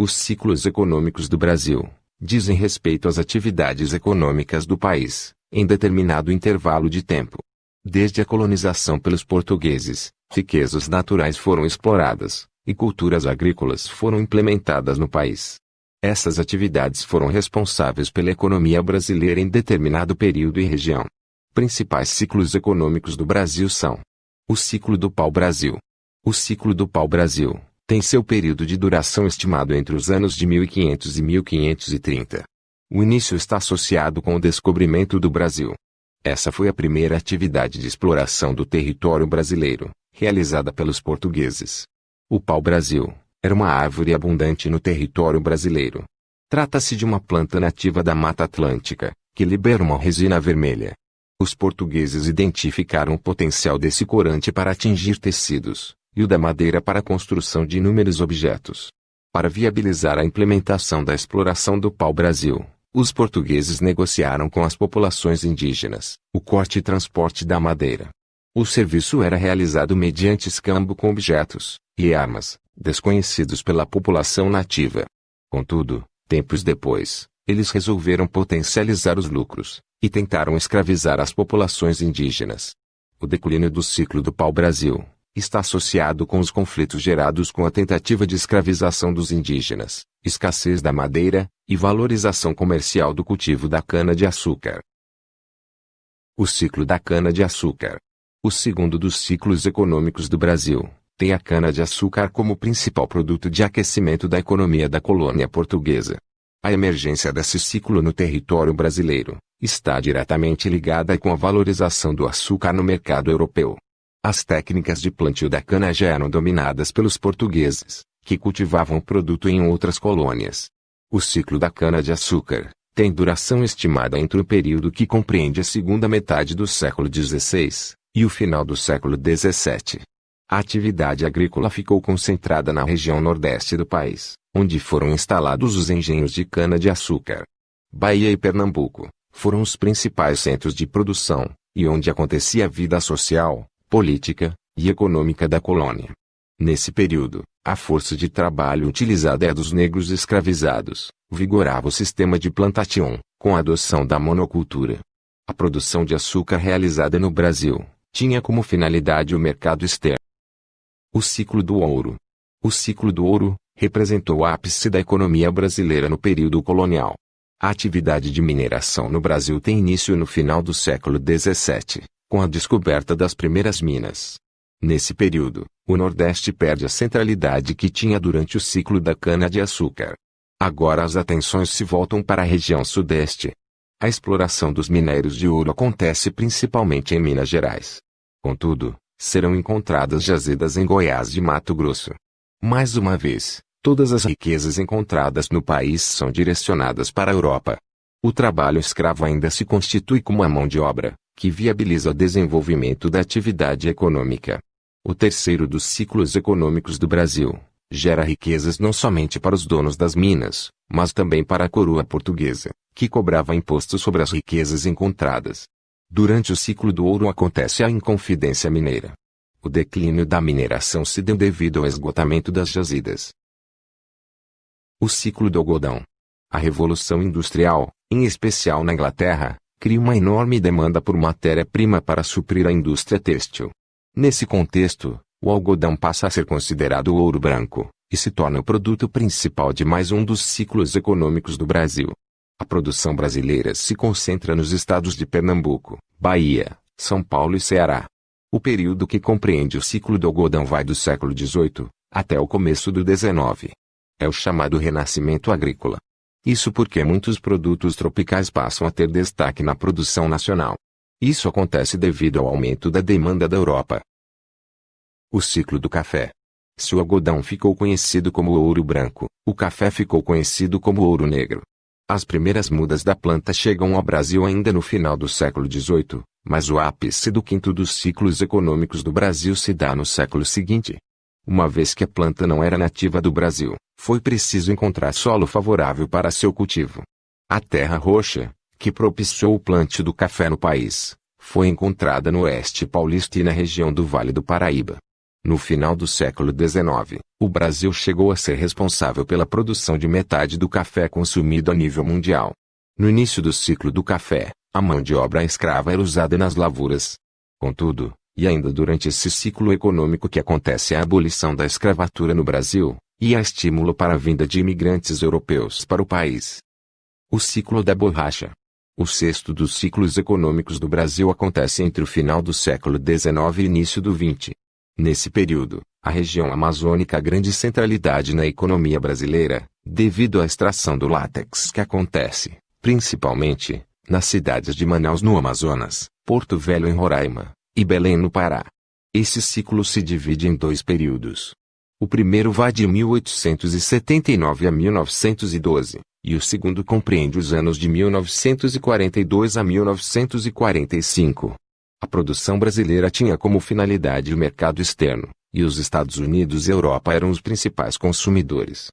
Os ciclos econômicos do Brasil dizem respeito às atividades econômicas do país, em determinado intervalo de tempo. Desde a colonização pelos portugueses, riquezas naturais foram exploradas, e culturas agrícolas foram implementadas no país. Essas atividades foram responsáveis pela economia brasileira em determinado período e região. Principais ciclos econômicos do Brasil são: o ciclo do pau-brasil. O ciclo do pau-brasil tem seu período de duração estimado entre os anos de 1500 e 1530. O início está associado com o descobrimento do Brasil. Essa foi a primeira atividade de exploração do território brasileiro, realizada pelos portugueses. O pau-brasil era uma árvore abundante no território brasileiro. Trata-se de uma planta nativa da Mata Atlântica, que libera uma resina vermelha. Os portugueses identificaram o potencial desse corante para atingir tecidos, e o da madeira para a construção de inúmeros objetos. Para viabilizar a implementação da exploração do pau-brasil, os portugueses negociaram com as populações indígenas o corte e transporte da madeira. O serviço era realizado mediante escambo com objetos e armas desconhecidos pela população nativa. Contudo, tempos depois, eles resolveram potencializar os lucros e tentaram escravizar as populações indígenas. O declínio do ciclo do pau-brasil está associado com os conflitos gerados com a tentativa de escravização dos indígenas, escassez da madeira e valorização comercial do cultivo da cana-de-açúcar. O ciclo da cana-de-açúcar. O segundo dos ciclos econômicos do Brasil tem a cana-de-açúcar como principal produto de aquecimento da economia da colônia portuguesa. A emergência desse ciclo no território brasileiro está diretamente ligada com a valorização do açúcar no mercado europeu. As técnicas de plantio da cana já eram dominadas pelos portugueses, que cultivavam o produto em outras colônias. O ciclo da cana-de-açúcar tem duração estimada entre o período que compreende a segunda metade do século XVI e o final do século XVII. A atividade agrícola ficou concentrada na região nordeste do país, onde foram instalados os engenhos de cana-de-açúcar. Bahia e Pernambuco foram os principais centros de produção, e onde acontecia a vida social, política e econômica da colônia. Nesse período, a força de trabalho utilizada é a dos negros escravizados. Vigorava o sistema de plantation, com a adoção da monocultura. A produção de açúcar realizada no Brasil tinha como finalidade o mercado externo. O ciclo do ouro. O ciclo do ouro representou o ápice da economia brasileira no período colonial. A atividade de mineração no Brasil tem início no final do século XVII, com a descoberta das primeiras minas. Nesse período, o Nordeste perde a centralidade que tinha durante o ciclo da cana-de-açúcar. Agora as atenções se voltam para a região Sudeste. A exploração dos minérios de ouro acontece principalmente em Minas Gerais. Contudo, serão encontradas jazidas em Goiás e Mato Grosso. Mais uma vez, todas as riquezas encontradas no país são direcionadas para a Europa. O trabalho escravo ainda se constitui como a mão de obra que viabiliza o desenvolvimento da atividade econômica. O terceiro dos ciclos econômicos do Brasil gera riquezas não somente para os donos das minas, mas também para a coroa portuguesa, que cobrava imposto sobre as riquezas encontradas. Durante o ciclo do ouro acontece a Inconfidência Mineira. O declínio da mineração se deu devido ao esgotamento das jazidas. O ciclo do algodão. A Revolução Industrial, em especial na Inglaterra, cria uma enorme demanda por matéria-prima para suprir a indústria têxtil. Nesse contexto, o algodão passa a ser considerado ouro branco, e se torna o produto principal de mais um dos ciclos econômicos do Brasil. A produção brasileira se concentra nos estados de Pernambuco, Bahia, São Paulo e Ceará. O período que compreende o ciclo do algodão vai do século XVIII até o começo do XIX. É o chamado Renascimento Agrícola. Isso porque muitos produtos tropicais passam a ter destaque na produção nacional. Isso acontece devido ao aumento da demanda da Europa. O ciclo do café. Se o algodão ficou conhecido como ouro branco, o café ficou conhecido como ouro negro. As primeiras mudas da planta chegam ao Brasil ainda no final do século XVIII, mas o ápice do quinto dos ciclos econômicos do Brasil se dá no século seguinte. Uma vez que a planta não era nativa do Brasil, foi preciso encontrar solo favorável para seu cultivo. A terra roxa, que propiciou o plantio do café no país, foi encontrada no oeste paulista e na região do Vale do Paraíba. No final do século XIX, o Brasil chegou a ser responsável pela produção de metade do café consumido a nível mundial. No início do ciclo do café, a mão de obra escrava era usada nas lavouras. Contudo, e ainda durante esse ciclo econômico que acontece a abolição da escravatura no Brasil, e há estímulo para a vinda de imigrantes europeus para o país. O ciclo da borracha. O sexto dos ciclos econômicos do Brasil acontece entre o final do século XIX e início do XX. Nesse período, a região amazônica há grande centralidade na economia brasileira, devido à extração do látex que acontece, principalmente, nas cidades de Manaus no Amazonas, Porto Velho em Roraima, e Belém no Pará. Esse ciclo se divide em dois períodos. O primeiro vai de 1879 a 1912, e o segundo compreende os anos de 1942 a 1945. A produção brasileira tinha como finalidade o mercado externo, e os Estados Unidos e Europa eram os principais consumidores.